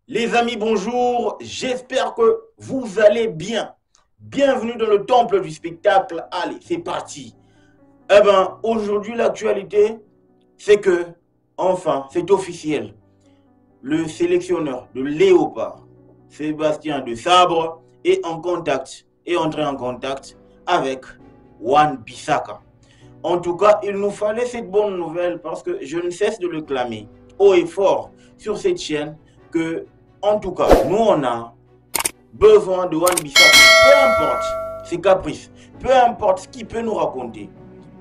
Les amis, bonjour. J'espère que vous allez bien. Bienvenue dans le temple du spectacle. Allez, c'est parti. Aujourd'hui, l'actualité, c'est que, enfin, c'est officiel. Le sélectionneur de Léopard, Sébastien de Sabre, est entré en contact avec Wan Bissaka. En tout cas, il nous fallait cette bonne nouvelle parce que je ne cesse de le clamer haut et fort sur cette chaîne que, en tout cas, nous on a besoin de Wan-Bissaka, peu importe ses caprices, peu importe ce qu'il peut nous raconter.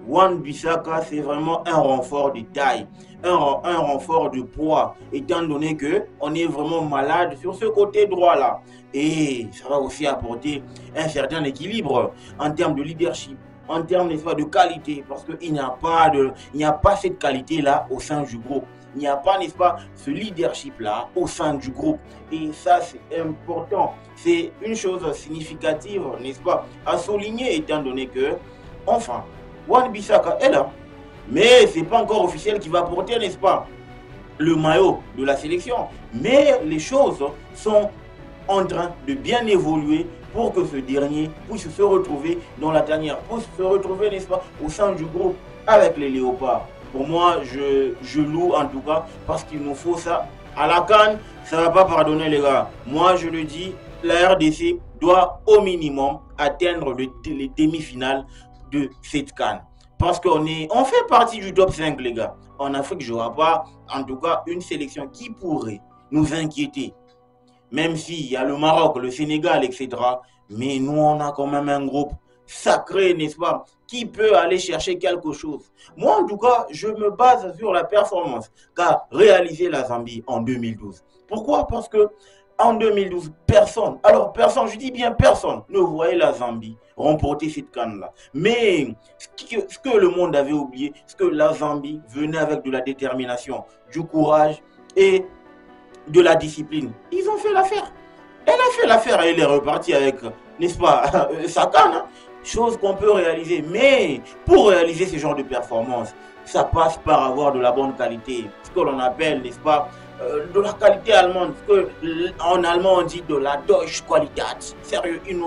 Wan-Bissaka, c'est vraiment un renfort de taille, un renfort de poids, étant donné qu'on est vraiment malade sur ce côté droit-là. Et ça va aussi apporter un certain équilibre en termes de leadership, en termes de qualité, parce qu'il n'y a pas cette qualité-là au sein du groupe. Il n'y a pas, n'est-ce pas, ce leadership-là au sein du groupe. Et ça, c'est important. C'est une chose significative, n'est-ce pas, à souligner, étant donné que, enfin, Wan-Bissaka est là. Mais ce n'est pas encore officiel qui va porter, n'est-ce pas, le maillot de la sélection. Mais les choses sont en train de bien évoluer pour que ce dernier puisse se retrouver dans la tanière, puisse se retrouver, n'est-ce pas, au sein du groupe avec les léopards. Pour moi, je loue en tout cas parce qu'il nous faut ça. À la CAN, ça ne va pas pardonner les gars. Moi, je le dis, la RDC doit au minimum atteindre les demi-finales de cette CAN. Parce on fait partie du top 5, les gars. En Afrique, je ne vois pas, en tout cas, une sélection qui pourrait nous inquiéter. Même s'il y a le Maroc, le Sénégal, etc. Mais nous, on a quand même un groupe sacré, n'est-ce pas, qui peut aller chercher quelque chose. Moi, en tout cas, je me base sur la performance qu'a réalisé la Zambie en 2012. Pourquoi? Parce que en 2012, personne, alors personne, je dis bien personne, ne voyait la Zambie remporter cette canne-là. Mais ce que le monde avait oublié, c'est que la Zambie venait avec de la détermination, du courage et de la discipline. Ils ont fait l'affaire. Elle a fait l'affaire et elle est repartie avec, n'est-ce pas, sa canne. Hein? Chose qu'on peut réaliser. Mais pour réaliser ce genre de performance, ça passe par avoir de la bonne qualité. Ce que l'on appelle, n'est-ce pas, de la qualité allemande. Ce que en allemand on dit de la Deutsche Qualität. Sérieux, il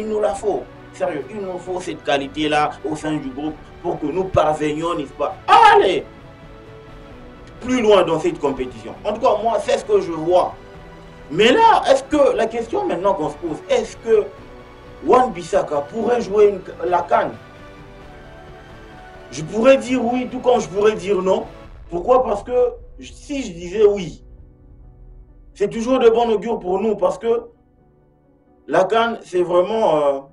nous la faut. Sérieux, il nous faut cette qualité-là au sein du groupe pour que nous parvenions, n'est-ce pas, allez plus loin dans cette compétition. En tout cas, moi, c'est ce que je vois. Mais là, est-ce que la question maintenant qu'on se pose, est-ce que Wan-Bissaka pourrait jouer la CAN? Je pourrais dire oui, tout comme je pourrais dire non. Pourquoi? Parce que si je disais oui, c'est toujours de bon augure pour nous parce que la CAN, c'est vraiment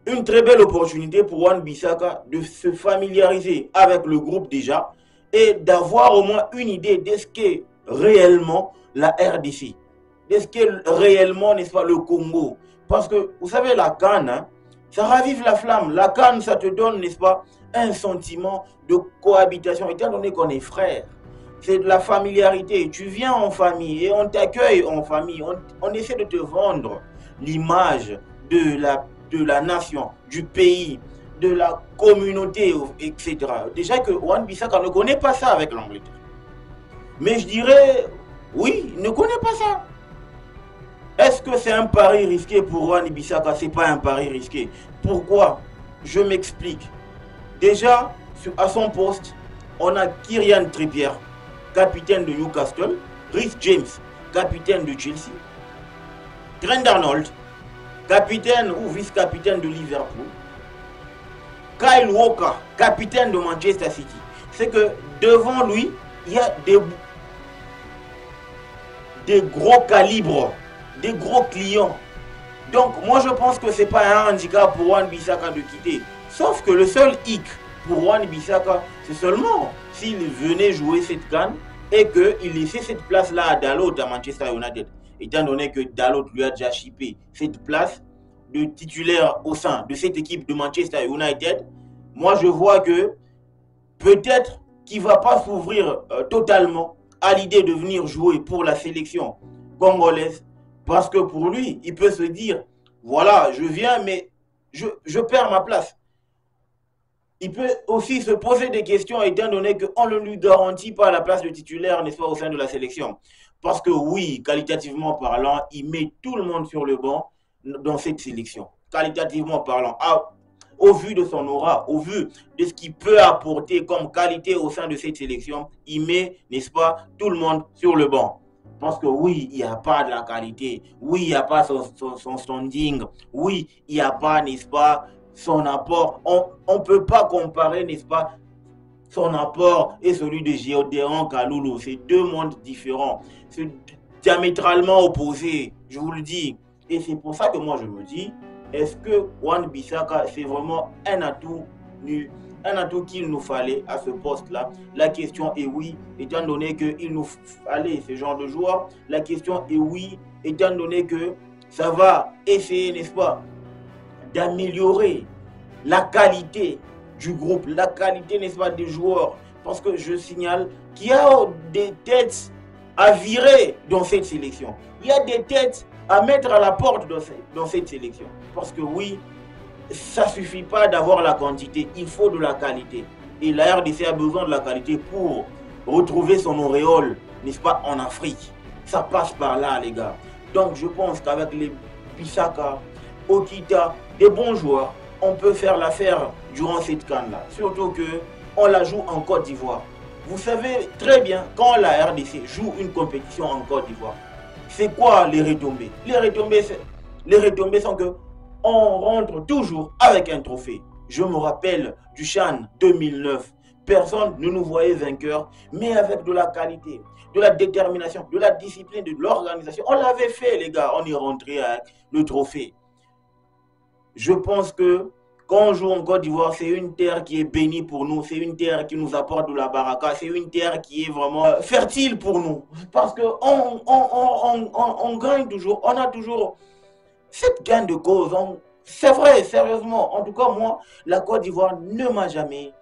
une très belle opportunité pour Wan-Bissaka de se familiariser avec le groupe déjà et d'avoir au moins une idée de ce qu'est réellement la RDC, de ce qu'est réellement, n'est-ce pas, le Congo. Parce que, vous savez, la canne, hein, ça ravive la flamme. La canne, ça te donne, n'est-ce pas, un sentiment de cohabitation, étant donné qu'on est frères. C'est de la familiarité. Tu viens en famille et on t'accueille en famille. On essaie de te vendre l'image de la nation, du pays, de la communauté, etc. Déjà que Wan-Bissaka ne connaît pas ça avec l'Angleterre. Mais je dirais, oui, il ne connaît pas ça. Est-ce que c'est un pari risqué pour Wan-Bissaka? Ce n'est pas un pari risqué. Pourquoi? Je m'explique. Déjà, à son poste, on a Kylian Trippier, capitaine de Newcastle, Reece James, capitaine de Chelsea, Trent Arnold, capitaine ou vice-capitaine de Liverpool, Kyle Walker, capitaine de Manchester City. C'est que devant lui, il y a des gros calibres, des gros clients. Donc moi je pense que ce n'est pas un handicap pour Wan-Bissaka de quitter. Sauf que le seul hic pour Wan-Bissaka, c'est seulement s'il venait jouer cette canne et qu'il laissait cette place-là à Dalot à Manchester United. Étant donné que Dalot lui a déjà chippé cette place de titulaire au sein de cette équipe de Manchester United, moi je vois que peut-être qu'il ne va pas s'ouvrir totalement à l'idée de venir jouer pour la sélection congolaise. Parce que pour lui, il peut se dire, voilà, je viens, mais je perds ma place. Il peut aussi se poser des questions étant donné qu'on ne lui garantit pas la place de titulaire, n'est-ce pas, au sein de la sélection. Parce que oui, qualitativement parlant, il met tout le monde sur le banc dans cette sélection. Qualitativement parlant, au vu de son aura, au vu de ce qu'il peut apporter comme qualité au sein de cette sélection, il met, n'est-ce pas, tout le monde sur le banc. Parce que oui, il n'y a pas de la qualité. Oui, il n'y a pas son standing. Oui, il n'y a pas, n'est-ce pas, son apport. On ne peut pas comparer, n'est-ce pas, son apport et celui de Géodéon Kaloulou. C'est deux mondes différents. C'est diamétralement opposé, je vous le dis. Et c'est pour ça que moi je me dis, est-ce que Wan-Bissaka, c'est vraiment un atout qu'il nous fallait à ce poste-là? La question est oui, étant donné qu'il nous fallait ce genre de joueur. La question est oui, étant donné que ça va essayer, n'est-ce pas, d'améliorer la qualité du groupe, la qualité, n'est-ce pas, des joueurs. Parce que je signale qu'il y a des têtes à virer dans cette sélection. Il y a des têtes à mettre à la porte dans cette sélection. Parce que oui, ça ne suffit pas d'avoir la quantité, il faut de la qualité. Et la RDC a besoin de la qualité pour retrouver son auréole, n'est-ce pas, en Afrique. Ça passe par là, les gars. Donc je pense qu'avec les Bissaka, Okita, des bons joueurs, on peut faire l'affaire durant cette CAN-là. Surtout qu'on la joue en Côte d'Ivoire. Vous savez très bien, quand la RDC joue une compétition en Côte d'Ivoire, c'est quoi les retombées? Les retombées sont que on rentre toujours avec un trophée. Je me rappelle du CHAN 2009. Personne ne nous voyait vainqueurs, mais avec de la qualité, de la détermination, de la discipline, de l'organisation. On l'avait fait, les gars. On est rentré avec le trophée. Je pense que quand on joue en Côte d'Ivoire, c'est une terre qui est bénie pour nous. C'est une terre qui nous apporte de la baraka. C'est une terre qui est vraiment fertile pour nous. Parce qu'on gagne toujours. On a toujours cette gain de cause. C'est vrai, sérieusement. En tout cas, moi, la Côte d'Ivoire ne m'a jamais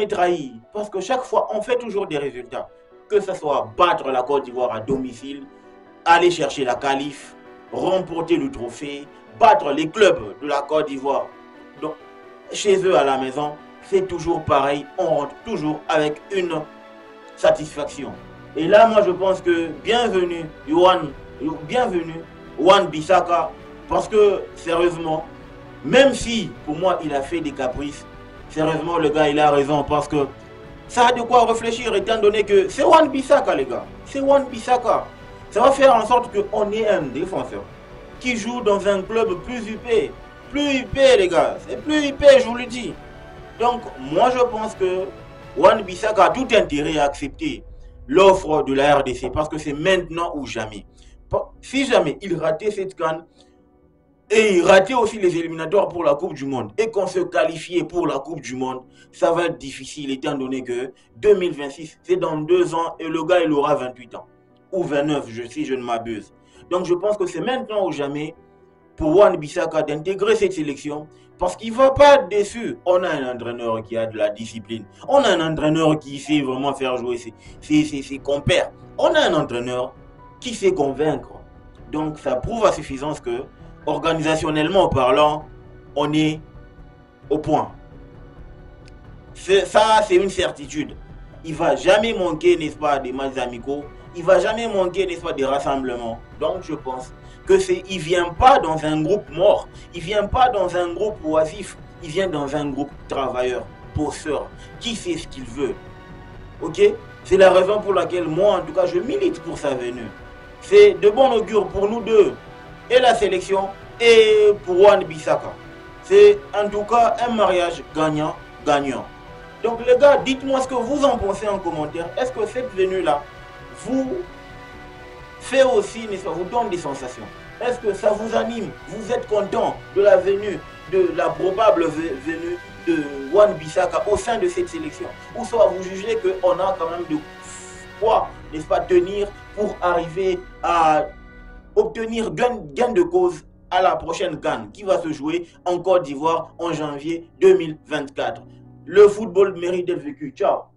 trahi. Parce que chaque fois, on fait toujours des résultats. Que ce soit battre la Côte d'Ivoire à domicile, aller chercher la qualif, remporter le trophée, battre les clubs de la Côte d'Ivoire. Donc, chez eux à la maison, c'est toujours pareil. On rentre toujours avec une satisfaction. Et là, moi, je pense que bienvenue Wan-Bissaka, parce que sérieusement, même si pour moi il a fait des caprices, sérieusement le gars il a raison, parce que ça a de quoi réfléchir, étant donné que c'est Wan-Bissaka, les gars. C'est Wan-Bissaka. Ça va faire en sorte qu'on ait un défenseur qui joue dans un club plus huppé. Plus huppé, les gars. C'est plus huppé, je vous le dis. Donc, moi, je pense que Wan-Bissaka a tout intérêt à accepter l'offre de la RDC parce que c'est maintenant ou jamais. Si jamais il ratait cette CAN et il ratait aussi les éliminatoires pour la Coupe du Monde et qu'on se qualifiait pour la Coupe du Monde, ça va être difficile étant donné que 2026, c'est dans 2 ans et le gars, il aura 28 ans. Ou 29, si je ne m'abuse. Donc, je pense que c'est maintenant ou jamais pour Wan-Bissaka d'intégrer cette sélection parce qu'il ne va pas être déçu. On a un entraîneur qui a de la discipline. On a un entraîneur qui sait vraiment faire jouer ses compères. On a un entraîneur qui sait convaincre. Donc, ça prouve à suffisance que, organisationnellement parlant, on est au point. Ça, c'est une certitude. Il ne va jamais manquer, n'est-ce pas, des matchs amicaux. Il ne va jamais manquer, n'est-ce pas, des rassemblements. Donc, je pense que il vient pas dans un groupe mort. Il vient pas dans un groupe oisif. Il vient dans un groupe travailleur, bosseur, qui sait ce qu'il veut. Ok? C'est la raison pour laquelle moi, en tout cas, je milite pour sa venue. C'est de bon augure pour nous deux, et la sélection, et pour Wan-Bissaka. C'est en tout cas un mariage gagnant-gagnant. Donc les gars, dites-moi ce que vous en pensez en commentaire. Est-ce que cette venue-là vous fait aussi, n'est-ce pas, vous donne des sensations? Est-ce que ça vous anime? Vous êtes content de la venue, de la probable venue de Wan-Bissaka au sein de cette sélection? Ou soit vous jugez qu'on a quand même de quoi, n'est-ce pas, tenir pour arriver à obtenir gain de cause à la prochaine CAN qui va se jouer en Côte d'Ivoire en janvier 2024. Le football mérite d'être vécu. Ciao.